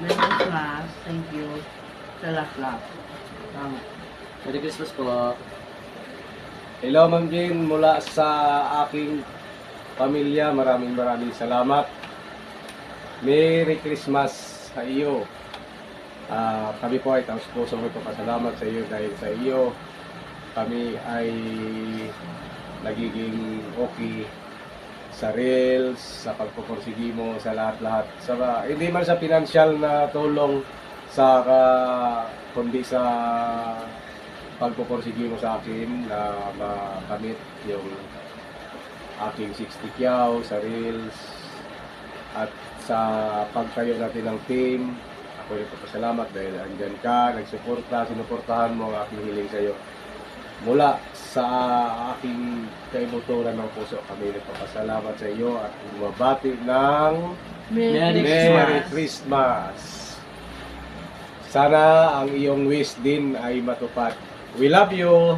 Merry Christmas. Thank you. Sa lahat. Merry Christmas po. Hello Ma'am Jean, mula sa aking pamilya, maraming salamat. Merry Christmas sa iyo. Kami po ay taos puso magpapasalamat sa iyo dahil sa iyo kami ay nagiging okay sa reels, sa pagpupursigi mo, sa lahat-lahat. Hindi man sa financial na tulong, kundi sa pagpupursigi mo sa akin na makamit yung aking 60 kyaw sa reels at sa pagtayo natin ng team. Ako rin papasalamat dahil andyan ka, sinuportahan mo ang aking hiling sa iyo. Mula sa aking kaibuturan ng puso, kami nagpapasalamat sa iyo at bumabati ng Merry Christmas. Sana ang iyong wish din ay matupad. We love you!